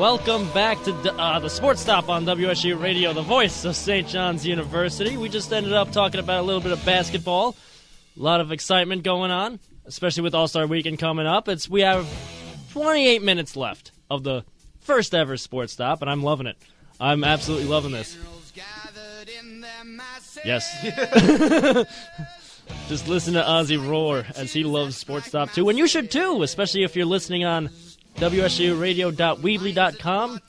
Welcome back to the Sports Stop on WSJU Radio, the voice of St. John's University. We just ended up talking about a little bit of basketball. A lot of excitement going on, especially with All-Star Weekend coming up. We have 28 minutes left of the first ever Sports Stop, and I'm loving it. I'm absolutely loving this. Yes. Just listen to Ozzy roar as he loves Sports Stop too, and you should too, especially if you're listening on WSJUradio.weebly.com,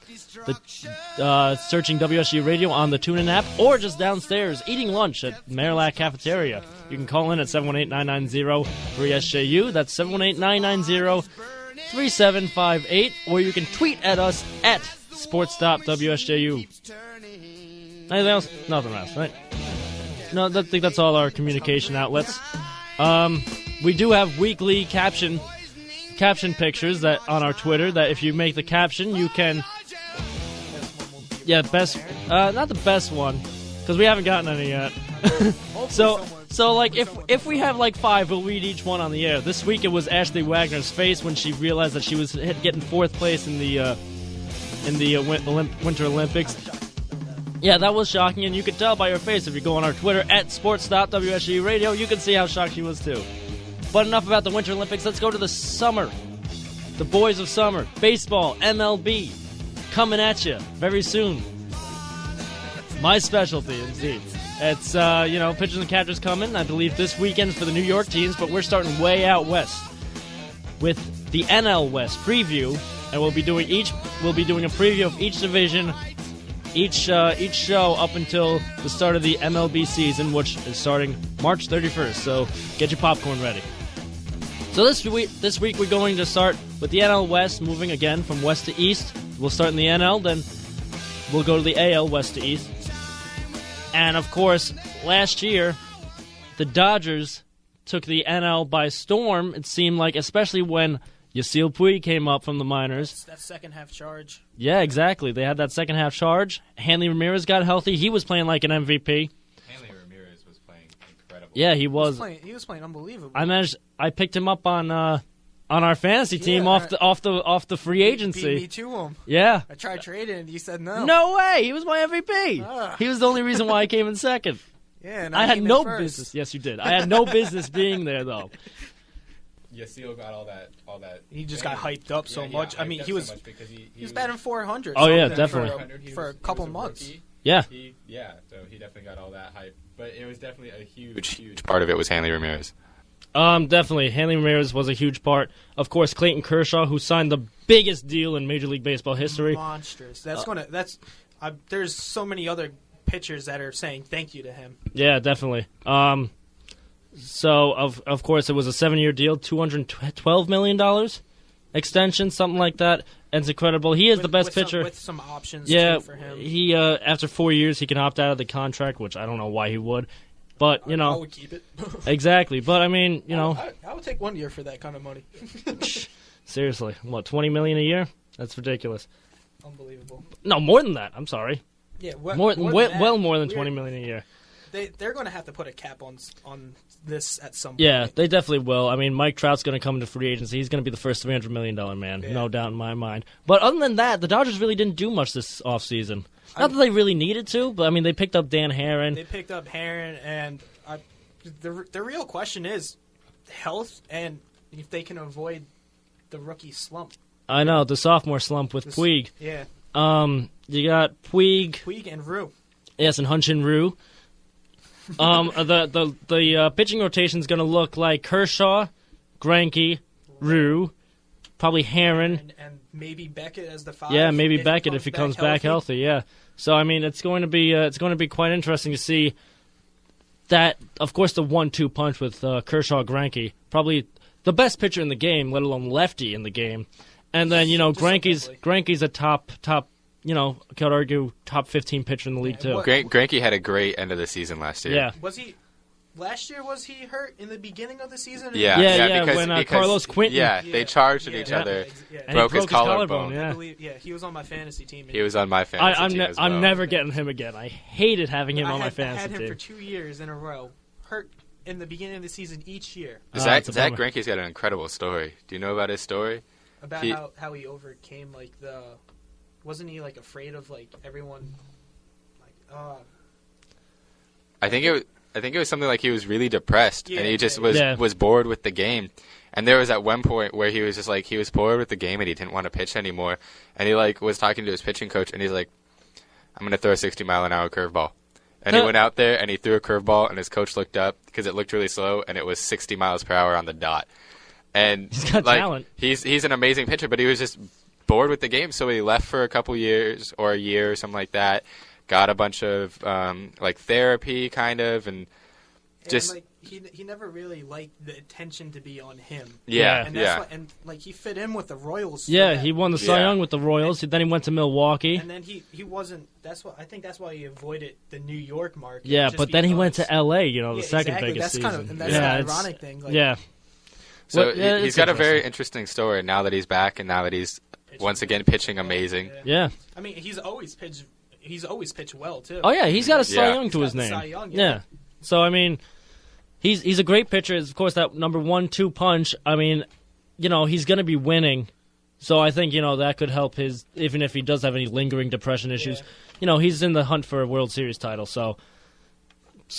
searching WSJU Radio on the TuneIn app, or just downstairs eating lunch at Marillac Cafeteria. You can call in at 718-990-3SJU. That's 718-990-3758, or you can tweet at us at SportsStopWSJU. Anything else? Nothing else, right? No, I think that's all our communication outlets. We do have weekly caption pictures that on our Twitter that if you make the caption, you can... Yeah, best... not the best one, because we haven't gotten any yet. So like, if we have like 5, we'll read each one on the air. This week it was Ashley Wagner's face when she realized that she was getting 4th place in the Winter Olympics. Yeah, that was shocking, and you could tell by her face if you go on our Twitter at SportsStopWSJU Radio. You can see how shocked she was too. But enough about the Winter Olympics. Let's go to the summer. The boys of summer. Baseball, MLB, coming at you very soon. My specialty, indeed. It's, pitchers and catchers coming. I believe this weekend for the New York teams, but we're starting way out west with the NL West preview, and we'll be doing a preview of each division, each show up until the start of the MLB season, which is starting March 31st. So get your popcorn ready. So this week we're going to start with the NL West, moving again from west to east. We'll start in the NL, then we'll go to the AL west to east. And of course, last year, the Dodgers took the NL by storm, it seemed like, especially when Yasiel Puig came up from the minors. That second half charge. Yeah, exactly. They had that second half charge. Hanley Ramirez got healthy. He was playing like an MVP. Hanley Ramirez was playing incredible. Yeah, he was. He was playing unbelievable. I picked him up on our fantasy team off the free agency. Beat me to him. Yeah. I tried trading and you said no. No way. He was my MVP. He was the only reason why I came in second. Yeah, and I had no business. Yes, you did. I had no business being there though. Yasiel got all that. He just got hyped up so much. I mean, he was batting 400. Oh yeah, definitely. For a couple months. Yeah. So he definitely got all that hype. But it was definitely a huge part of it was Hanley Ramirez. Definitely. Hanley Ramirez was a huge part. Of course, Clayton Kershaw, who signed the biggest deal in Major League Baseball history. Monstrous. There's so many other pitchers that are saying thank you to him. Yeah, definitely. So, of course, it was a 7-year deal, $212 million extension, something like that. And it's incredible. He is the best pitcher. With some options too for him. He, after 4 years, he can opt out of the contract, which I don't know why he would. But, I would keep it. Exactly. But, I mean, I would take 1 year for that kind of money. Seriously. What, $20 million a year? That's ridiculous. Unbelievable. No, more than that. I'm sorry. Yeah, more than $20 million a year. They're going to have to put a cap on this at some point. Yeah, they definitely will. I mean, Mike Trout's going to come into free agency. He's going to be the first $300 million man, no doubt in my mind. But other than that, the Dodgers really didn't do much this offseason. Not that they really needed to, but I mean, they picked up Dan Herron. They picked up Herron, and the real question is health and if they can avoid the rookie slump. I know, the sophomore slump with Puig. Yeah. You got Puig. Puig and Ryu. Yes, and Hyun-Jin Ryu. The pitching rotation is going to look like Kershaw, Greinke, Ryu, probably Herron, and maybe Beckett as the 5. Yeah, maybe Beckett if he comes back healthy. Yeah. So I mean, it's going to be quite interesting to see that. Of course, the 1-2 punch with Kershaw, Greinke, probably the best pitcher in the game, let alone lefty in the game, and then Greinke's a top. Could argue top 15 pitcher in the league, too. Greinke had a great end of the season last year. Yeah. Last year, was he hurt in the beginning of the season? Yeah, because Carlos Quinton. Yeah, they charged at each other, broke his collarbone. He was on my fantasy team. He was on my fantasy team as well. I'm never getting him again. I hated having him on my fantasy team. I had him for 2 years in a row. Hurt in the beginning of the season each year. Zach Greinke's got an incredible story. Do you know about his story? About how he overcame, wasn't he like afraid of like everyone? Like, I think it was something like he was really depressed, and he just Yeah. was bored with the game. And there was at one point where he was just like, he was bored with the game and he didn't want to pitch anymore. And he like was talking to his pitching coach, and he's like, "I'm gonna throw a 60-mile-an-hour curveball." And he went out there and he threw a curveball, and his coach looked up because it looked really slow, and it was 60 miles per hour on the dot. And He's got like, talent. He's an amazing pitcher, but he was just bored with the game, so he left for a couple years or a year or something like that. Got a bunch of like therapy, kind of, and just like he never really liked the attention to be on him. Yeah. And that's why, and like he fit in with the Royals. Yeah, he won the Cy Yeah. Young with the Royals. Then he went to Milwaukee. And then he wasn't. I think that's why he avoided the New York market. Yeah, just but then he went to because- L.A., the Yeah, second exactly. biggest That's kind season. of that's yeah, an it's- ironic thing. Like, yeah. so Well, yeah, he's it's got a very interesting. interesting story now that he's back and now that he's once again pitching amazing. Yeah. I mean, he's always pitched well too. Oh, yeah, he's got a Cy Yeah. Young to He's his got the name. Cy Young, yeah. yeah. So, I mean, he's a great pitcher. Of course, that number 1-2 punch, I mean, he's going to be winning. So I think, that could help his, even if he does have any lingering depression issues. He's in the hunt for a World Series title. So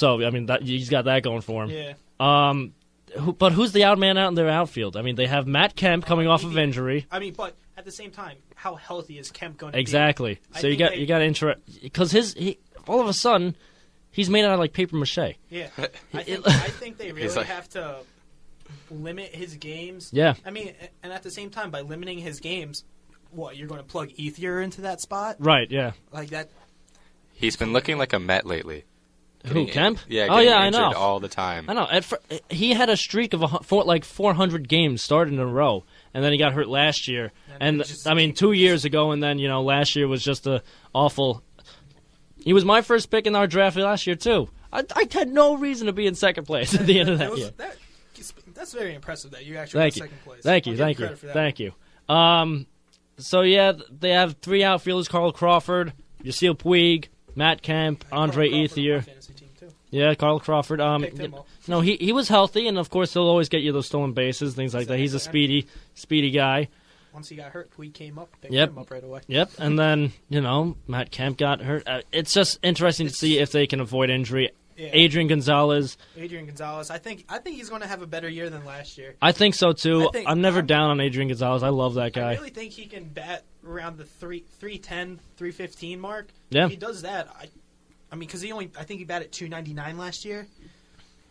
I mean, he's got that going for him. Yeah. But who's the odd man out in their outfield? I mean, they have Matt Kemp coming off of injury. I mean, but at the same time, how healthy is Kemp going to Exactly. I So you think got to because all of a sudden he's made out of like paper mache. be? Yeah. I think they really like- have to limit his games. Yeah. I mean, and at the same time, by limiting his games, what, you're going to plug Ethier into that spot? Right. Yeah. Like that? He's been looking like a Met lately. Who, Kemp? Yeah, Oh getting yeah, I injured know. all the time. I know. He had a streak of 400 games started in a row, and then he got hurt last year. And And he just- I mean, 2 years ago, and then last year was just a awful. He was my first pick in our draft last year too. I had no reason to be in second place at the end of that year. That's very impressive that you actually Thank got you. second place. Thank you. I'll give Thank you. credit for that. Thank you. So yeah, they have 3 outfielders: Carl Crawford, Yasiel Puig, Matt Kemp, Andre Carl Crawford on my Ethier. fantasy team, too. Yeah, Carl Crawford. Picked him up. No, he was healthy, and of course he'll always get you those stolen bases, things like that. He's a speedy guy. Once he got hurt, Puig came up, picked Yep. him up right away. Yep, and then Matt Kemp got hurt. It's just interesting to see if they can avoid injury. Yeah. Adrian Gonzalez, Adrian Gonzalez. I think he's going to have a better year than last year. I think so too. I'm never I'm- down on Adrian Gonzalez. I love that guy. I really think he can bat around the 310, 315 mark. Yeah. If he does that, I mean, because I think he batted 299 last year.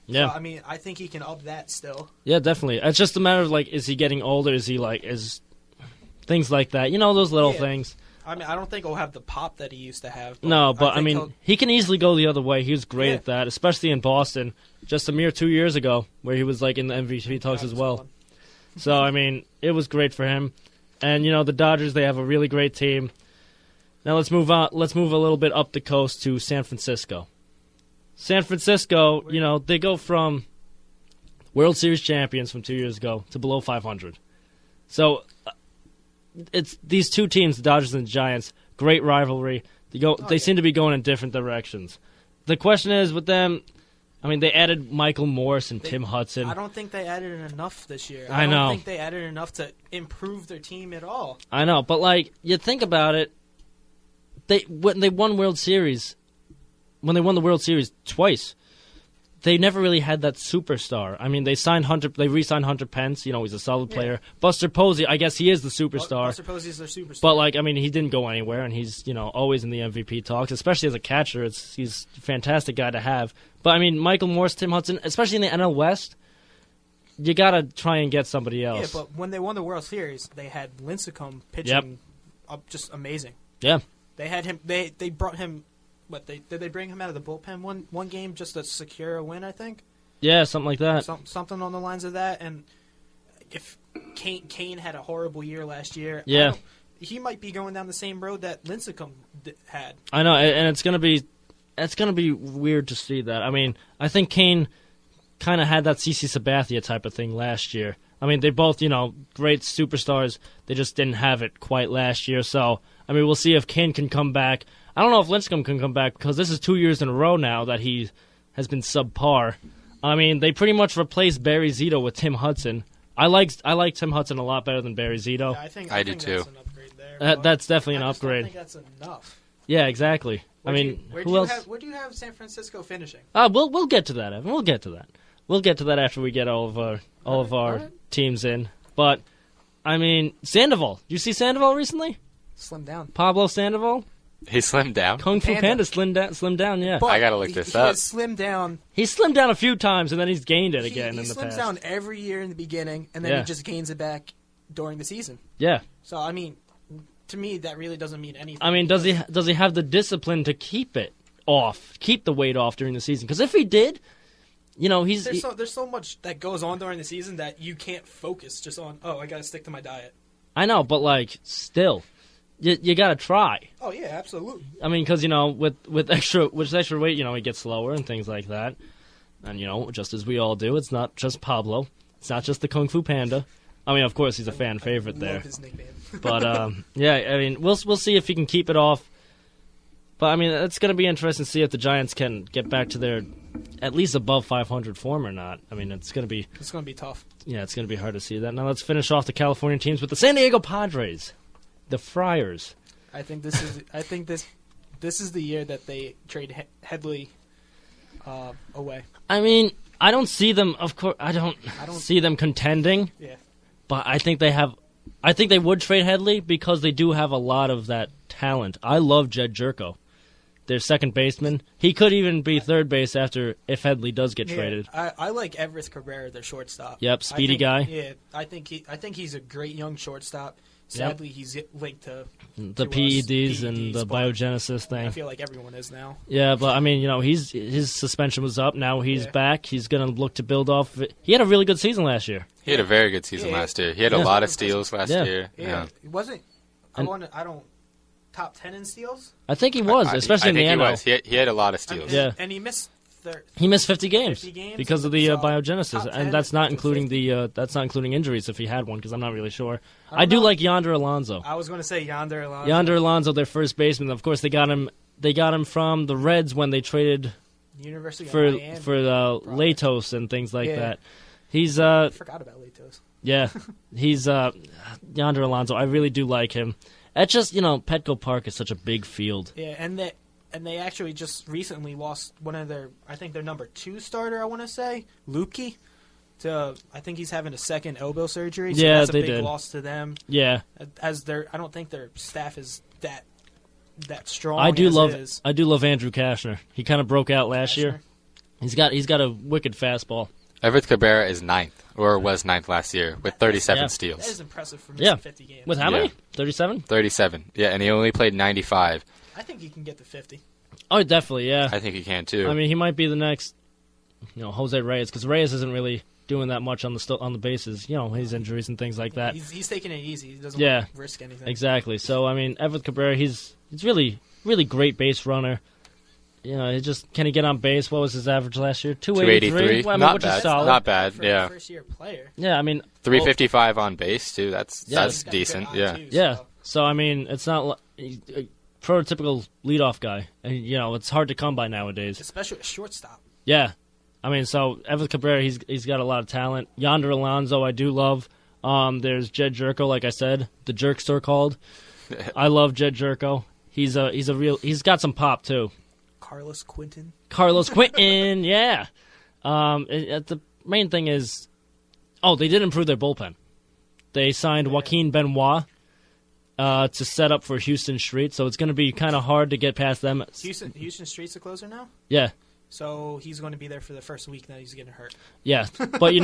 Yeah, So, I mean, I think he can up that still. yeah, definitely. It's just a matter of is he getting older? Is he things like that? Those little Yeah. things. I mean, I don't think he'll have the pop that he used to have. No, but I think mean, he'll- he can easily go the other way. He was great Yeah. at that, especially in Boston, just a mere 2 years ago, where he was in the MVP talks as well. So I mean, it was great for him. And the Dodgers, they have a really great team. Now let's move on. Let's move a little bit up the coast to San Francisco. San Francisco, they go from World Series champions from 2 years ago to below 500. So it's these two teams, the Dodgers and the Giants, great rivalry. They seem to be going in different directions. The question is with them, I mean, they added Michael Morse and Tim Hudson. I don't think they added enough this year. I know. don't think they added enough to improve their team at all. I know, but you think about it, when they won the World Series twice, they never really had that superstar. I mean, they re-signed Hunter Pence. He's a solid player. Buster Posey, I guess he is the superstar. Buster Posey's their superstar. But I mean, he didn't go anywhere, and he's always in the MVP talks, especially as a catcher. He's a fantastic guy to have. But I mean, Michael Morse, Tim Hudson, especially in the NL West, you gotta try and get somebody else. Yeah, but when they won the World Series, they had Lincecum pitching up just amazing. Yeah. They had him. They brought him. Did they bring him out of the bullpen one game just to secure a win? I think. Yeah, something like that. Something on the lines of that. And if Kane had a horrible year last year, Yeah. he might be going down the same road that Lincecum had. I know, and it's gonna be weird to see that. I mean, I think Kane kind of had that CC Sabathia type of thing last year. I mean, they both, great superstars. They just didn't have it quite last year. So, I mean, we'll see if Kane can come back. I don't know if Lincecum can come back because this is 2 years in a row now that he has been subpar. I mean, they pretty much replaced Barry Zito with Tim Hudson. I like Tim Hudson a lot better than Barry Zito. Yeah, I do too. That's an upgrade there. That's definitely an I just don't upgrade. think that's enough. Yeah, exactly. Where who else? Where do you have San Francisco finishing? We'll get to that, Evan. We'll get to that. We'll get to that after we get all of our teams in. But I mean, Sandoval. Did you see Sandoval recently? Slim down. Pablo Sandoval. He slimmed down. Kung Fu Panda slimmed down. Yeah, But I gotta look this he up. has slimmed down. he slimmed down a few times and then he's gained it again He in the slims past. down every year in the beginning, and then Yeah. he just gains it back during the season. Yeah, So I mean, to me, that really doesn't mean anything. I mean, does he have the discipline to keep it off, keep the weight off during the season? Because if he did, There's so much that goes on during the season that you can't focus just on. Oh, I got to stick to my diet. I know, but like still, you got to try. Oh yeah, absolutely. I mean, because with extra weight, he gets slower and things like that. And just as we all do, it's not just Pablo. It's not just the Kung Fu Panda. I mean, of course, he's a fan favorite there. Love his nickname. But yeah, I mean, we'll see if he can keep it off. But I mean, it's going to be interesting to see if the Giants can get back to their at least above 500 form or not. I mean, it's going to be tough. Yeah, it's going to be hard to see that. Now let's finish off the California teams with the San Diego Padres, the Friars. I think this is the year that they trade Headley away. I mean, I don't see them. Of course, I don't see them contending. Yeah. But I think they would trade Headley because they do have a lot of that talent. I love Jed Jerko, their second baseman. He could even be third base if Headley does get traded. I like Everett Cabrera, their shortstop. Yep, speedy guy. Yeah, I think he's a great young shortstop. Sadly, he's linked to the us, PEDs and the but biogenesis thing. I feel like everyone is now. Yeah, but I mean, his suspension was up. Now he's back. He's going to look to build off. He had a really good season last year. He had a very good season last year. He had a lot of steals last year. Yeah, it wasn't. Top 10 in steals. I think he was, especially in the end. He was. He had a lot of steals. And he missed. He missed 50 games because of the so biogenesis, and that's not including injuries if he had one, because I'm not really sure. I do like Yonder Alonso. I was going to say Yonder Alonso. Yonder Alonso, their first baseman. Of course, they got him from the Reds when they traded University for of Miami, Latos and things like that. He's I forgot about Latos. Yeah, he's Yonder Alonso. I really do like him. That's just Petco Park is such a big field. Yeah, and they actually just recently lost one of their number 2 starter, I want to say, Lupke. I think he's having a second elbow surgery. So that's a big loss to them. Yeah. I don't think their staff is that strong. I do love Andrew Kashner. He kind of broke out last year. He's got a wicked fastball. Everett Cabrera is 9th, or was 9th last year, with 37 steals. That is impressive for missing 50 games. With how many? 37? 37. Yeah, and he only played 95. I think he can get to 50. Oh, definitely, yeah. I think he can, too. I mean, he might be the next, Jose Reyes, because Reyes isn't really doing that much on the bases. His injuries and things like that. He's taking it easy. He doesn't want to risk anything. Exactly. So, I mean, Everett Cabrera, he's really, really great base runner. Can he get on base? What was his average last year? 283. Well, not which bad. Is solid. Not bad. For yeah. A first-year player. Yeah, I mean 355 on base too. That's decent. Yeah. Yeah. So I mean, it's not a prototypical leadoff guy. And, it's hard to come by nowadays. Especially a shortstop. Yeah. I mean, so Everett Cabrera, he's got a lot of talent. Yonder Alonso, I do love. There's Jed Jerko, like I said, the Jerkster called. I love Jed Jerko. He's got some pop too. Carlos Quinton, yeah. The main thing is, they did improve their bullpen. They signed Joaquin Benoit to set up for Houston Street, so it's going to be kind of hard to get past them. Houston Street's a closer now? Yeah. So he's going to be there for the first week, now he's getting hurt. Yeah, but,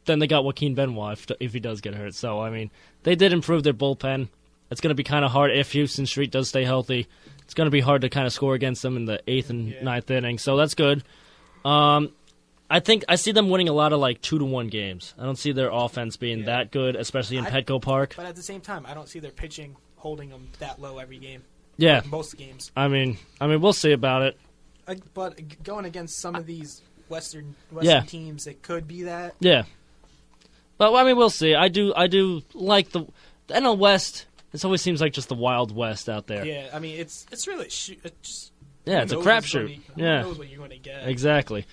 then they got Joaquin Benoit if he does get hurt. So, I mean, they did improve their bullpen. It's going to be kind of hard if Houston Street does stay healthy. It's going to be hard to kind of score against them in the 8th and 9th inning, so that's good. I think I see them winning a lot of 2-1 games. I don't see their offense being that good, especially in Petco Park. But at the same time, I don't see their pitching holding them that low every game. Yeah, most games. I mean, we'll see about it. But going against some of these Western teams, it could be that. Yeah, but I mean, we'll see. I do like the NL West. It always seems like just the Wild West out there. Yeah, I mean, it's really it's a crapshoot. Who knows what you're going to get. Exactly.